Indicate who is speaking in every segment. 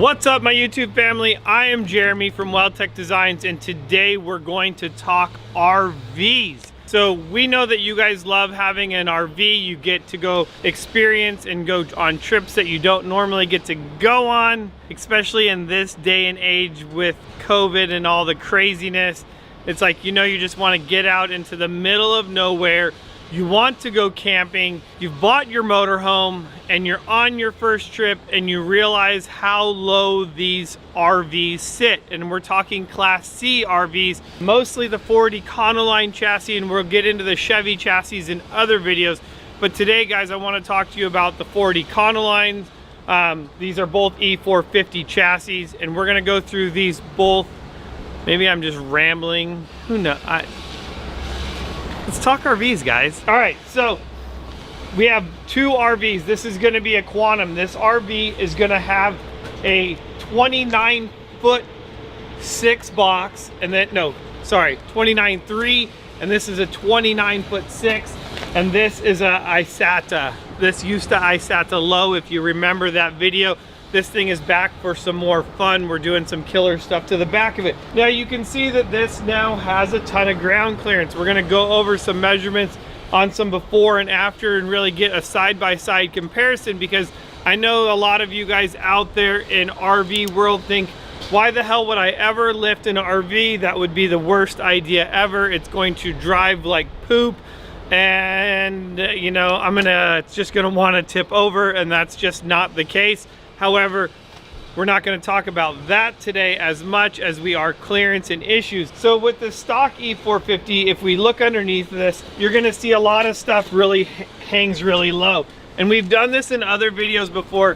Speaker 1: What's up, my YouTube family? I am Jeremy from Wildtech Designs, and today we're going to talk RVs. So we know that you guys love having an RV. You get to go experience and go on trips that you don't normally get to go on, especially in this day and age with COVID and all the craziness. It's like, you know, you just want to get out into the middle of nowhere. You want to go camping, you've bought your motorhome, and you're on your first trip and you realize how low these RVs sit. And we're talking Class C RVs, mostly the Ford Econoline chassis, and we'll get into the Chevy chassis in other videos. But today, guys, I want to talk to you about the Ford Econolines. These are both E450 chassis, and we're gonna go through these both. Maybe I'm just rambling, who knows? Let's talk RVs, guys. All right, so we have two RVs. This is gonna be a Quantum. This RV is gonna have a 29-foot 6-box, and then, no, sorry, 29.3, and this is a 29-foot 6, and this is a Isata. This used to Isata low, if you remember that video. This thing is back for some more fun. We're doing some killer stuff to the back of it. Now you can see that this now has a ton of ground clearance. We're gonna go over some measurements on some before and after and really get a side-by-side comparison, because I know a lot of you guys out there in RV world think, why the hell would I ever lift an RV? That would be the worst idea ever. It's going to drive like poop. And you know, it's just gonna wanna tip over, and that's just not the case. However, we're not going to talk about that today as much as we are clearance and issues. So with the stock E450, if we look underneath this, you're going to see a lot of stuff really hangs really low. And we've done this in other videos before,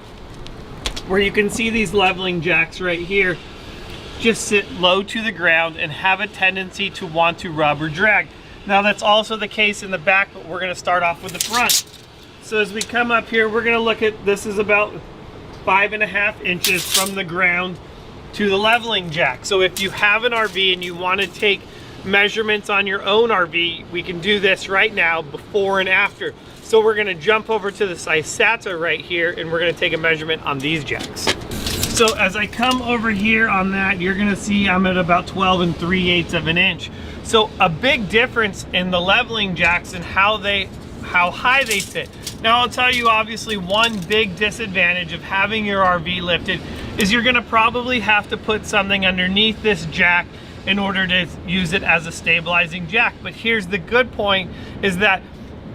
Speaker 1: where you can see these leveling jacks right here just sit low to the ground and have a tendency to want to rub or drag. Now that's also the case in the back, but we're going to start off with the front. So as we come up here, we're going to look at, this is about 5.5 inches from the ground to the leveling jack. So if you have an RV and you want to take measurements on your own RV, we can do this right now, before and after. So we're going to jump over to this Isata right here, and we're going to take a measurement on these jacks. So as I come over here on that, you're going to see I'm at about 12 3/8 of an inch. So a big difference in the leveling jacks and how high they sit. Now I'll tell you, obviously, one big disadvantage of having your RV lifted is you're gonna probably have to put something underneath this jack in order to use it as a stabilizing jack. But here's the good point, is that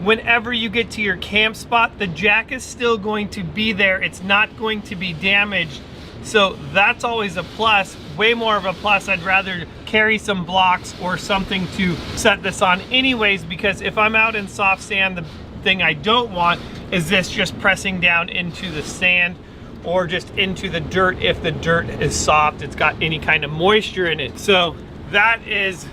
Speaker 1: whenever you get to your camp spot, the jack is still going to be there. It's not going to be damaged. So that's always a plus, way more of a plus. I'd rather carry some blocks or something to set this on anyways, because if I'm out in soft sand, the thing I don't want is this just pressing down into the sand or just into the dirt. If the dirt is soft, it's got any kind of moisture in it. So that is,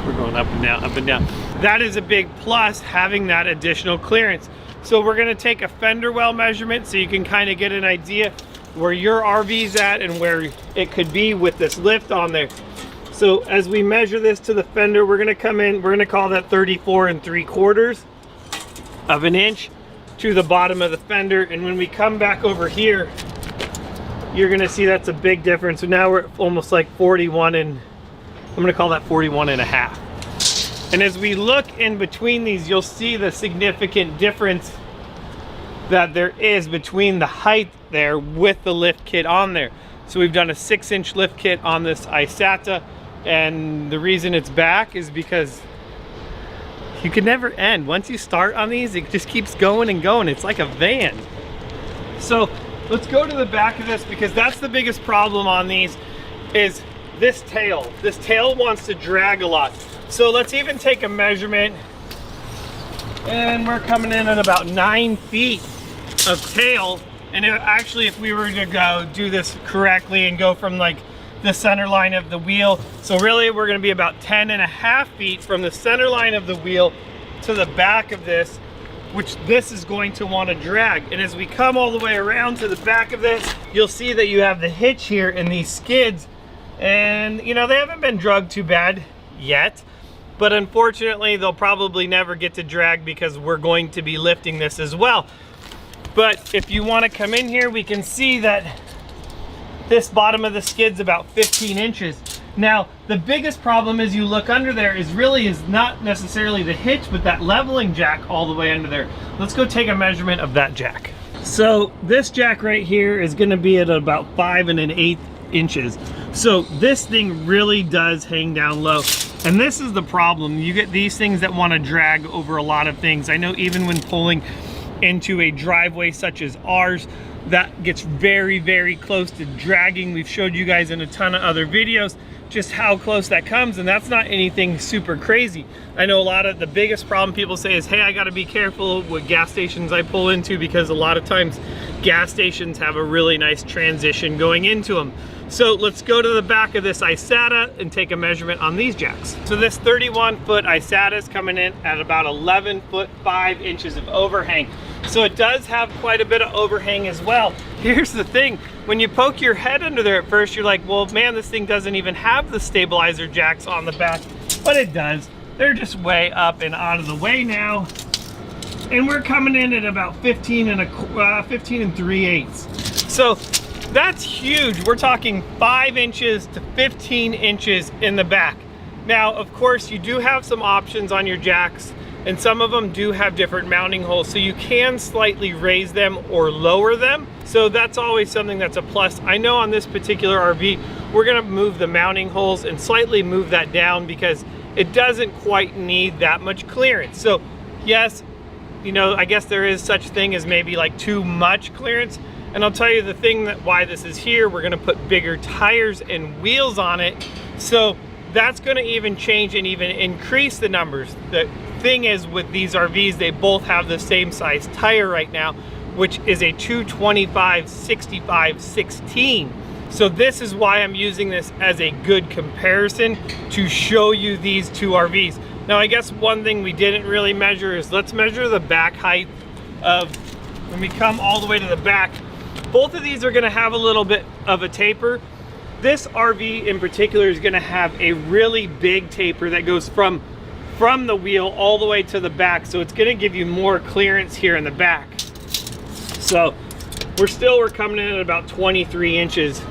Speaker 1: we're going up and down, up and down. That is a big plus, having that additional clearance. So we're gonna take a fender well measurement so you can kind of get an idea where your RV's at and where it could be with this lift on there. So as we measure this to the fender, we're gonna come in, we're gonna call that 34 3/4 of an inch to the bottom of the fender. And when we come back over here, you're gonna see that's a big difference. So now we're almost like 41, and I'm gonna call that 41.5. And as we look in between these, you'll see the significant difference that there is between the height there with the lift kit on there. So we've done a 6-inch lift kit on this Isata, and the reason it's back is because you can never end. Once you start on these, it just keeps going and going. It's like a van. So let's go to the back of this, because that's the biggest problem on these, is this tail. This tail wants to drag a lot. So let's even take a measurement, and we're coming in at about 9 feet of tail. And if we were to go do this correctly and go from like the center line of the wheel, so really we're going to be about 10.5 feet from the center line of the wheel to the back of this, which this is going to want to drag. And as we come all the way around to the back of this, you'll see that you have the hitch here and these skids, and you know, they haven't been drugged too bad yet, but unfortunately they'll probably never get to drag because we're going to be lifting this as well. But if you want to come in here, we can see that this bottom of the skid's about 15 inches. Now, the biggest problem as you look under there is not necessarily the hitch, but that leveling jack all the way under there. Let's go take a measurement of that jack. So this jack right here is gonna be at about 5 1/8 inches. So this thing really does hang down low. And this is the problem. You get these things that wanna drag over a lot of things. I know even when pulling into a driveway such as ours, that gets very, very close to dragging. We've showed you guys in a ton of other videos just how close that comes, and that's not anything super crazy. I know a lot of the biggest problem people say is, hey, I gotta be careful what gas stations I pull into, because a lot of times gas stations have a really nice transition going into them. So let's go to the back of this Isata and take a measurement on these jacks. So this 31-foot Isata is coming in at about 11 foot 5 inches of overhang. So it does have quite a bit of overhang as well. Here's the thing, when you poke your head under there at first, you're like, well, man, this thing doesn't even have the stabilizer jacks on the back, but it does. They're just way up and out of the way now. And we're coming in at about 15 3/8. So that's huge. We're talking 5 inches to 15 inches in the back. Now, of course, you do have some options on your jacks, and some of them do have different mounting holes, so you can slightly raise them or lower them. So that's always something that's a plus. I know on this particular RV, we're gonna move the mounting holes and slightly move that down because it doesn't quite need that much clearance. So yes, you know, I guess there is such thing as maybe like too much clearance. And I'll tell you the thing that why this is here, we're gonna put bigger tires and wheels on it. So that's gonna even change and even increase the numbers. The thing is with these RVs, they both have the same size tire right now, which is a 225/65/16. So this is why I'm using this as a good comparison to show you these two RVs. Now, I guess one thing we didn't really measure is let's measure the back height of, when we come all the way to the back, both of these are gonna have a little bit of a taper. This RV in particular is gonna have a really big taper that goes from the wheel all the way to the back. So it's gonna give you more clearance here in the back. So we're coming in at about 23 inches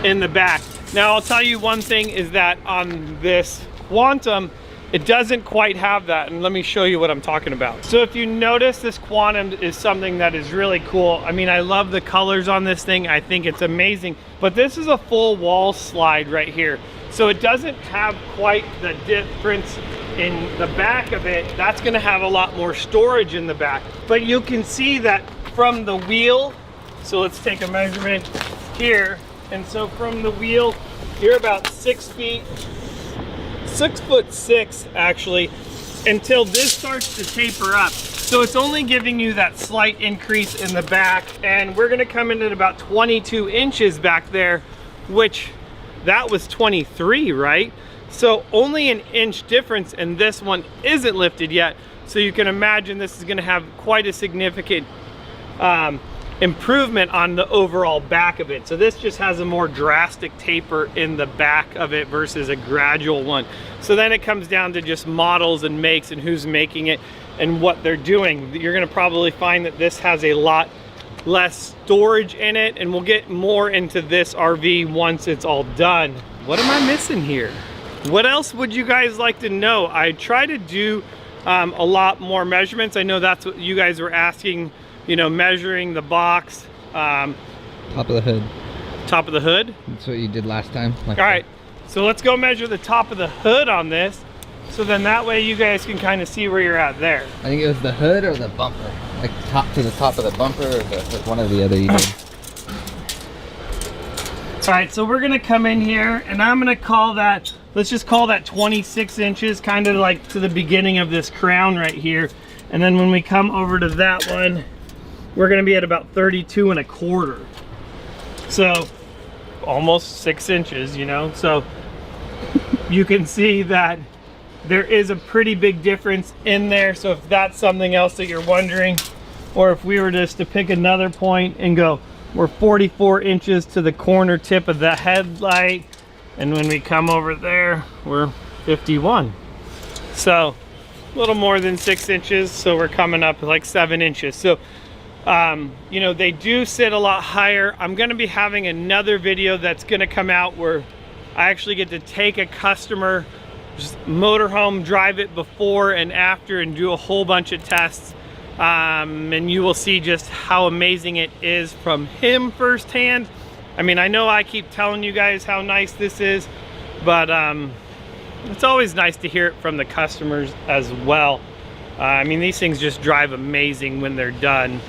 Speaker 1: in the back. Now I'll tell you one thing is that on this Quantum, it doesn't quite have that, and let me show you what I'm talking about. So if you notice, this Quantum is something that is really cool. I mean, I love the colors on this thing. I think it's amazing, but this is a full wall slide right here. So it doesn't have quite the difference in the back of it. That's gonna have a lot more storage in the back. But you can see that from the wheel, so let's take a measurement here. And so from the wheel, you're about 6'6" actually, until this starts to taper up. So it's only giving you that slight increase in the back, and we're gonna come in at about 22 inches back there, which that was 23, right? So only an inch difference, and this one isn't lifted yet. So you can imagine this is gonna have quite a significant improvement on the overall back of it. So this just has a more drastic taper in the back of it versus a gradual one. So then it comes down to just models and makes and who's making it and what they're doing. You're gonna probably find that this has a lot less storage in it, and we'll get more into this RV once it's all done. What am I missing here? What else would you guys like to know? I try to do a lot more measurements. I know that's what you guys were asking, you know, measuring the box.
Speaker 2: Top of the hood.
Speaker 1: Top of the hood?
Speaker 2: That's what you did last time.
Speaker 1: All right, so let's go measure the top of the hood on this. So then that way you guys can kind of see where you're at there.
Speaker 2: I think it was the hood or the bumper. Like top to the top of the bumper, or one or the other you did.
Speaker 1: All right, so we're gonna come in here and I'm gonna call that, let's just call that 26 inches, kind of like to the beginning of this crown right here. And then when we come over to that one, we're gonna be at about 32 1/4. So almost 6 inches, you know? So you can see that there is a pretty big difference in there. So if that's something else that you're wondering, or if we were just to pick another point and go, we're 44 inches to the corner tip of the headlight, and when we come over there, we're 51. So a little more than 6 inches, so we're coming up like 7 inches. So You know, they do sit a lot higher. I'm gonna be having another video that's gonna come out where I actually get to take a customer, just motorhome, drive it before and after, and do a whole bunch of tests. And you will see just how amazing it is from him firsthand. I mean, I know I keep telling you guys how nice this is, but it's always nice to hear it from the customers as well. I mean, these things just drive amazing when they're done.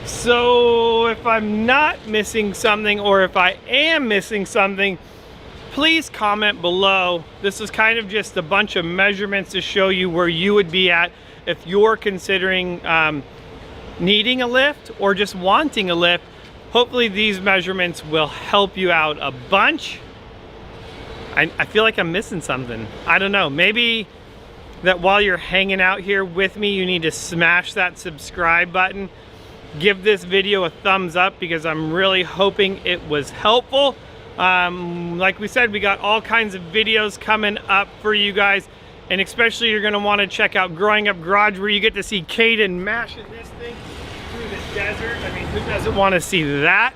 Speaker 1: So if I'm not missing something, or if I am missing something, please comment below. This is kind of just a bunch of measurements to show you where you would be at if you're considering needing a lift or just wanting a lift. Hopefully these measurements will help you out a bunch. I feel like I'm missing something. I don't know, maybe that while you're hanging out here with me, you need to smash that subscribe button. Give this video a thumbs up because I'm really hoping it was helpful. Like we said, we got all kinds of videos coming up for you guys, and especially you're gonna wanna check out Growing Up Garage, where you get to see Caden mashing this thing through the desert. I mean, who doesn't wanna see that?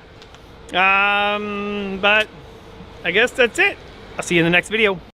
Speaker 1: But I guess that's it. I'll see you in the next video.